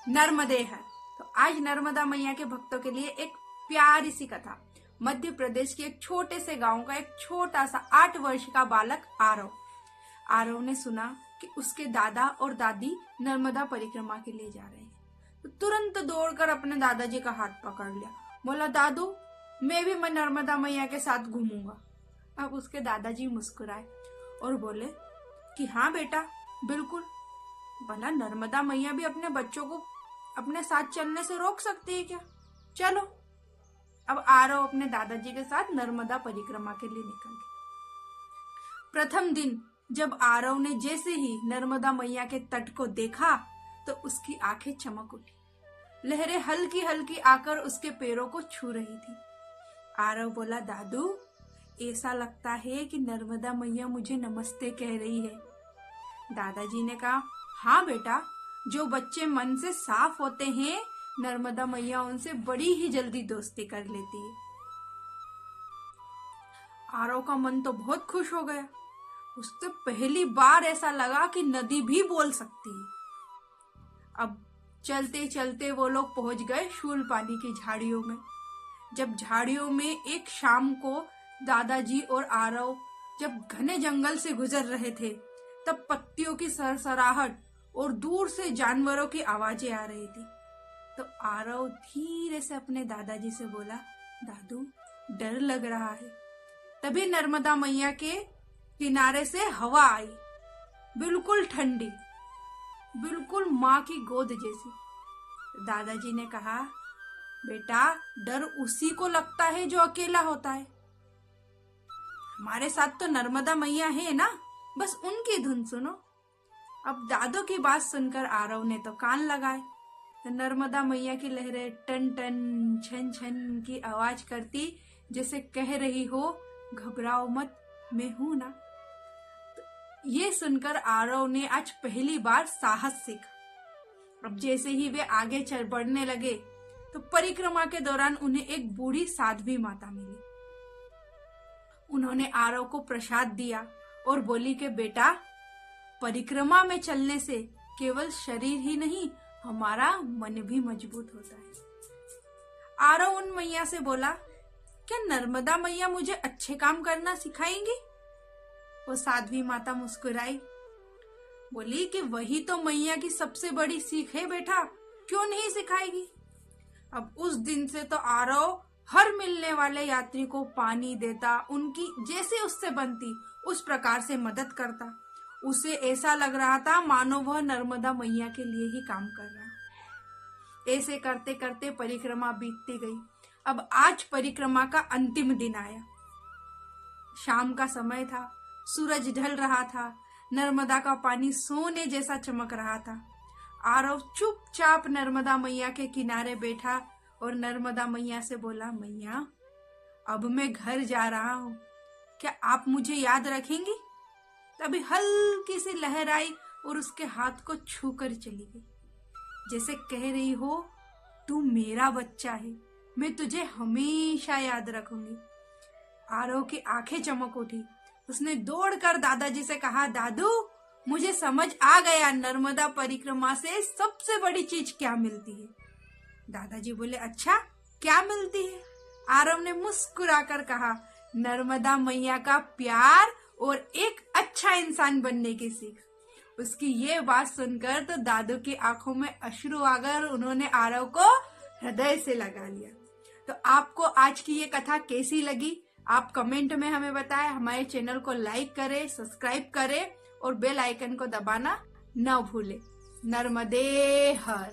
नर्मदे हर। तो आज नर्मदा मैया के भक्तों के लिए एक प्यारी सी कथा। मध्य प्रदेश के एक छोटे से गांव का एक छोटा सा 8 वर्ष का बालक आरव ने सुना कि उसके दादा और दादी नर्मदा परिक्रमा के लिए जा रहे हैं। तो तुरंत दौड़कर अपने दादाजी का हाथ पकड़ लिया, बोला दादू मैं भी नर्मदा मैया के साथ घूमूंगा। अब उसके दादाजी मुस्कुराए और बोले कि हाँ बेटा बिल्कुल, भला नर्मदा मैया भी अपने बच्चों को अपने साथ चलने से रोक सकती है क्या, चलो। अब आरव अपने दादाजी के साथ नर्मदा परिक्रमा के लिए निकल गए। प्रथम दिन जब आरव ने जैसे ही नर्मदा मैया के तट को देखा तो उसकी आंखें चमक उठी। लहरें हल्की हल्की आकर उसके पैरों को छू रही थी। आरव बोला दादू ऐसा लगता है कि नर्मदा मैया मुझे नमस्ते कह रही है। दादाजी ने कहा हाँ बेटा, जो बच्चे मन से साफ होते हैं नर्मदा मैया उनसे बड़ी ही जल्दी दोस्ती कर लेती है। आरव का मन तो बहुत खुश हो गया। उससे पहली बार ऐसा लगा कि नदी भी बोल सकती है। अब चलते चलते वो लोग पहुंच गए शूलपानी की झाड़ियों में। जब झाड़ियों में एक शाम को दादाजी और आरव जब घने जंगल से गुजर रहे थे तब पत्तियों की सरसराहट और दूर से जानवरों की आवाजें आ रही थी। तो आरव धीरे से अपने दादाजी से बोला दादू डर लग रहा है। तभी नर्मदा मैया के किनारे से हवा आई, बिल्कुल ठंडी, बिल्कुल माँ की गोद जैसी। दादाजी ने कहा बेटा डर उसी को लगता है जो अकेला होता है। हमारे साथ तो नर्मदा मैया है ना, बस उनकी धुन सुनो। अब दादू की बात सुनकर आरव ने तो कान लगाए। नर्मदा मैया की लहरें टन टन छन छन की आवाज करती जैसे कह रही हो घबराओ मत, मैं हूं ना। तो ये सुनकर आरव ने आज पहली बार साहस सीखा। अब जैसे ही वे आगे चल बढ़ने लगे तो परिक्रमा के दौरान उन्हें एक बूढ़ी साध्वी माता मिली। उन्होंने आरव को प्रसाद दिया और बोली कि बेटा परिक्रमा में चलने से केवल शरीर ही नहीं हमारा मन भी मजबूत होता है। आरव उन मैया से बोला क्या नर्मदा मैया मुझे अच्छे काम करना सिखाएंगी? वो साध्वी माता मुस्कुराई, बोली कि वही तो मैया की सबसे बड़ी सीख है बेटा, क्यों नहीं सिखाएगी। अब उस दिन से तो आरव हर मिलने वाले यात्री को पानी देता, उनकी जैसे उससे बनती उस प्रकार से मदद करता। उसे ऐसा लग रहा था मानो वह नर्मदा मैया के लिए ही काम कर रहा। ऐसे करते करते परिक्रमा बीतती गई। अब आज परिक्रमा का अंतिम दिन आया। शाम का समय था, सूरज ढल रहा था, नर्मदा का पानी सोने जैसा चमक रहा था। आरव चुपचाप नर्मदा मैया के किनारे बैठा और नर्मदा मैया से बोला मैया अब मैं घर जा रहा हूँ, क्या आप मुझे याद रखेंगी? तभी हल्की सी लहर आई और उसके हाथ को छू कर चली गई, जैसे कह रही हो तू मेरा बच्चा है, मैं तुझे हमेशा याद रखूंगी। आरव की आंखें चमक उठी। उसने दौड़कर दादाजी से कहा दादू मुझे समझ आ गया नर्मदा परिक्रमा से सबसे बड़ी चीज क्या मिलती है। दादाजी बोले अच्छा क्या मिलती है? आरव ने मुस्कुराकर कहा नर्मदा मैया का प्यार और एक अच्छा इंसान बनने की सीख। उसकी ये बात सुनकर तो दादू की आंखों में अश्रु आ गए और उन्होंने आरव को हृदय से लगा लिया। तो आपको आज की ये कथा कैसी लगी आप कमेंट में हमें बताएं। हमारे चैनल को लाइक करें, सब्सक्राइब करें और बेल आइकन को दबाना न भूलें। नर्मदे हर।